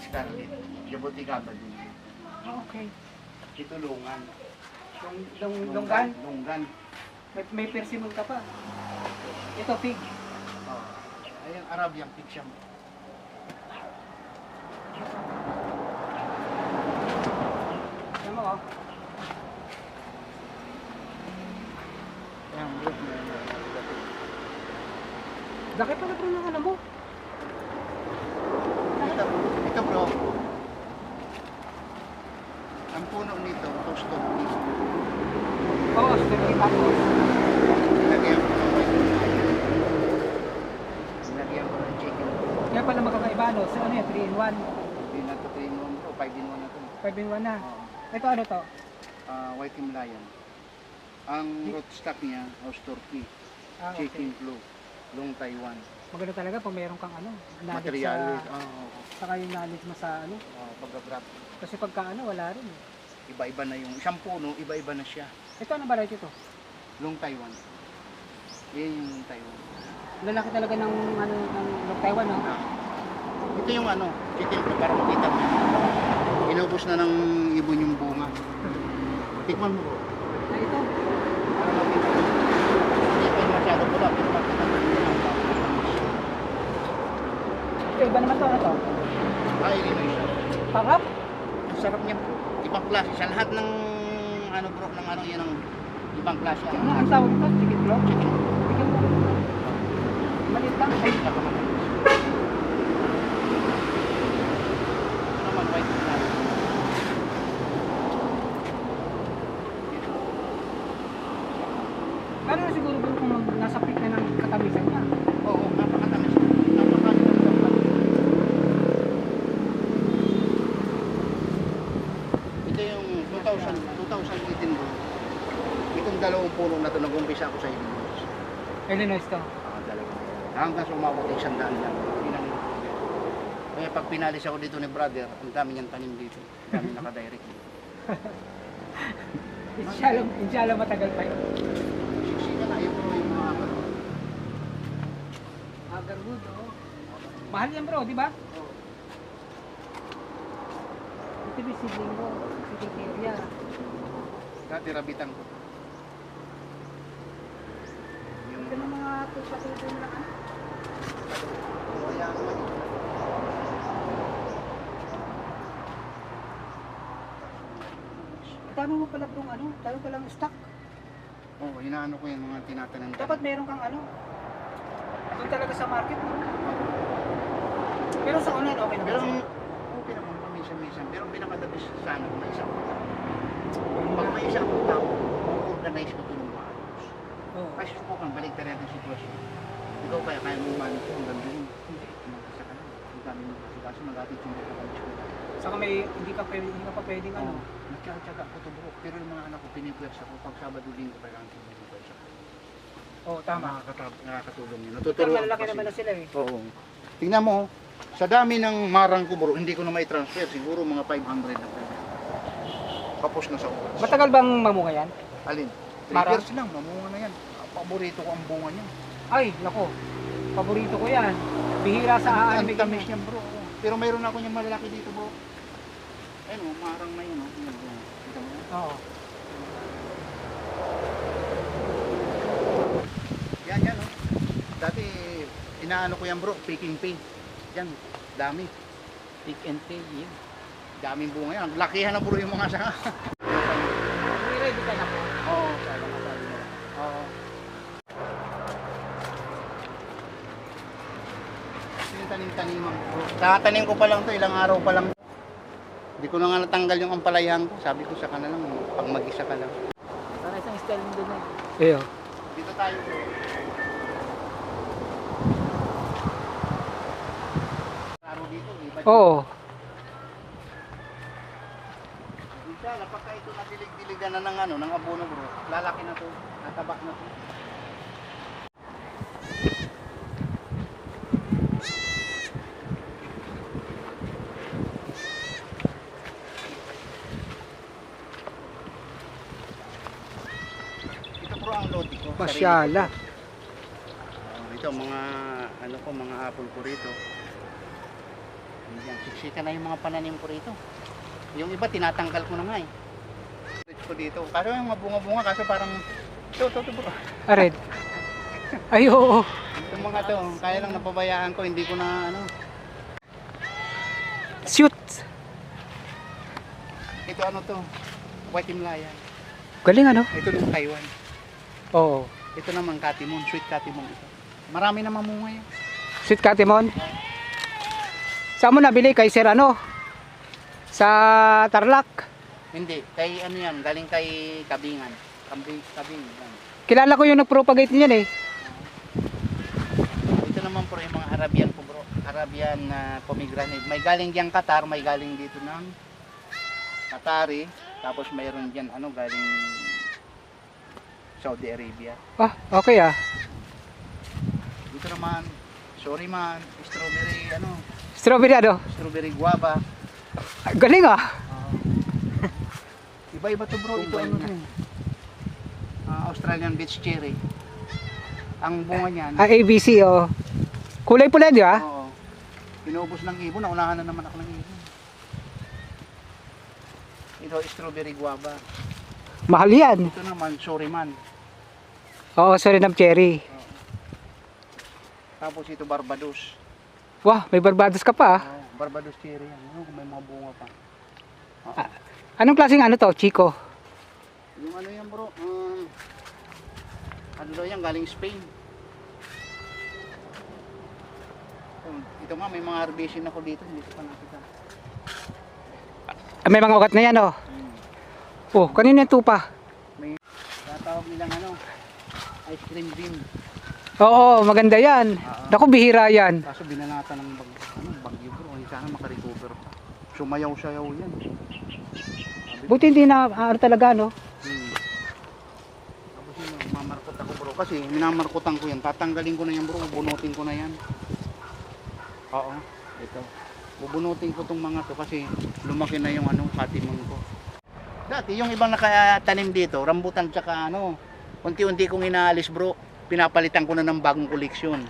Scarlet. Jaboticaba din. Okay. Ito lungan. Longgan? Lunggan. May persimmon ka pa. Ito, fig. Oh. Ayan, Arabian pig siya. Ayan mo, oh. Ayan, bro. Laki pala bro ng ano mo. Ito bro. Ang puno nito, toasted beef. Oo, strawberry tapos. Lagyan ko ng white wine. Lagyan ko ng chicken. Kaya pala magkakaiba, no? So ano yan, 3 in 1? Hindi na ito 3 in 1 bro, 5 in 1 na ito. 5 in 1 na. Oo. Ito ano to? White Himalayan. Ang rootstock niya, house turkey, Ah, okay. chicken blue, long Taiwan. Maganda talaga pag mayroon kang ano, knowledge Material. sa, saka yung knowledge mo sa ano. Pag-grab. Kasi pagka ano, wala rin eh. Iba-iba na yung isang puno, iba-iba na siya. Ito ano variety to? Long Taiwan. Yan yung Taiwan. Lalaki talaga ng ano, ng Taiwan, no? Ito yung ano, chicken blue para makita mo. Inubos na ng ibon yung bunga. Tikman mo bro. Na ito? Para makita mo. Hindi pa masyado pula, pero makita mo. Ito, iba naman to, ano to? Illinois siya. Panghap? Ang sarap niya bro. Ibang klase. Sa lahat ng ano bro, ng ano yan ang ibang klase. Ano ang tawag ito? Chicken block? Chicken. Chicken block. Maliit lang. Ay, nakamatalis. Ito naman, white Himalayan. Pero siguro bro kung nasa peak na ng katamisan niya. Oo, napakatamis. Napakatamis. Ito yung 2018 bro. Itong dalawang puno na ito, nag-umpisa ako sa Illinois. Illinois to. Dalawa. Hanggang sa umabot ng 100 lang. Kaya pag pinalis ako dito ni brother, ang dami niyang tanim dito. Ang dami nakadirect. Inshallah matagal pa yun. Siksika na, yun bro yung mga ano. Agarwood, oh. Mahal yan bro, di ba? Oo. Ito yung seedling mo, seedling area. Dati rabitan ko. Yung Ito ng mga patuto na ano. kaya naman. Dami mo pala bro ano, dami palang stock. Oo, inaano ko yung mga tinatanim. Dapat meron kang ano. Doon talaga sa market, no? Pero sa online, okay naman Pero siya. okay naman paminsan-minsan. Pero ang pinakadabis sana kung may isang tao. Pag may isang tao, organize ko ito ng maayos. Oo. Kasi subukan, balik tayo natin sitwasyon. Ikaw kaya mo umano ko hanggang doon. Hindi, kumagkasa ka na. Ang dami mo kasi kaso mag-atid yung mga kapatid. Saka may hindi ka pa pwedeng ano. Nagtsatsaga ko ito bro. Pero yung mga anak ko, pinipwersa ko. Pag Sabado din ko kailangan ko pinipwersa ko. Oo, tama. Nakakatulong yun. Pero Natuturuan ko malalaki kasi. naman na sila eh. Oo. Tingnan mo, sa dami ng marang ko bro, hindi ko na may transfer. Siguro mga 500 na pwede. Kapos na sa oras. Matagal bang mamunga yan? Alin? 3 Marang? years lang, mamunga na yan. Paborito ko ang bunga niya. Ay, nako. Paborito ko yan. Bihira sa Ang aanimig tamis niya bro. Pero mayroon ako niyang malalaki dito bro. Ayun o, marang na yun o. Kita mo? Oo. Yan yan o. Dati, inaano ko yan bro, picking pay. Yan, dami. Pick and pay, yun. Daming bunga yan. Lakihan na bro yung mga sanga. Ready ka na po. Oo, sabi mo. Oo. Tanim-taniman bro. Nakatanim ko pa lang to, ilang araw pa lang. Hindi ko na nga natanggal yung ampalayan ko. Sabi ko sa kanila lang, pag mag-isa ka lang. Sana isang style mo doon eh. Eyo. Dito tayo bro. Araw dito, iba. Oo. Inshallah, pagka ito nadilig-diligan na ng ano, ng abono bro, lalaki na to, natabak na to. Ito bro ang lodi ko. Masyala. Ito mga ano ko, mga apple ko rito. Yan, siksika na yung mga pananim ko rito. Yung iba, tinatanggal ko na nga eh. Ko dito. Kaso yung mga bunga-bunga, kaso parang, ito bro. Ared. Ay, oo. Yung mga to, kaya lang napabayaan ko, hindi ko na ano. Shoot. Ito ano to, White Himalayan. Galing ano? Ito yung Taiwan. Oo. Ito naman katimon, sweet katimon ito. Marami na mamunga yan. Sweet Katimon. Saan mo nabili? Kay Sir ano? Sa Tarlac. Hindi, kay ano yan, galing kay Kabingan. Kabing yan. Kilala ko yung nag-propagate niyan eh. Ito naman po yung mga Arabian po bro. Arabian na pomegranate. May galing diyang Qatar, may galing dito ng Qatari. Tapos mayroon diyan ano galing Saudi Arabia. Ah, okay ah. Dito naman, sorry man, strawberry ano, Strawberry ano? strawberry guava. Ah, galing ah. Iba-iba to bro, ito ano to. Australian beach cherry. Ang bunga niyan. Ah, ABC oh. Kulay pula di ba? Oo. Pinuubos ng ibon, naunahan na naman ako ng ibon. Ito strawberry guava. Mahal yan. Ito naman sorry man. Oo, Suriname cherry. Tapos ito Barbados. Wah, may Barbados ka pa ah. Barbados cherry yan. Ano, kung may mga bunga pa. Anong klaseng ano to? Chico? Yung ano yan bro, ano daw yan, galing Spain. Ito nga, may mga harvesting ako dito, hindi ko pa nakita. Ah, may mga ugat na yan oh. Oh, kanino yung tupa? May tatawag nilang ano, ice cream bean. Oo, maganda yan. Naku, bihira yan. Kaso binanata ng bagyo bro, ay sana makarecover pa. Sumayaw-sayaw yan. Buti hindi na ano talaga no. Tapos yun, mamarkot ako bro, kasi minamarkotan ko yan, tatanggalin ko na yan bro, bubunutin ko na yan. Oo, ito. Bubunutin ko tong mga to kasi lumaki na yung ano, katimon ko. Dati yung ibang nakatanim dito, rambutan tsaka ano, unti-unti kong inaalis bro, pinapalitan ko na ng bagong koleksyon.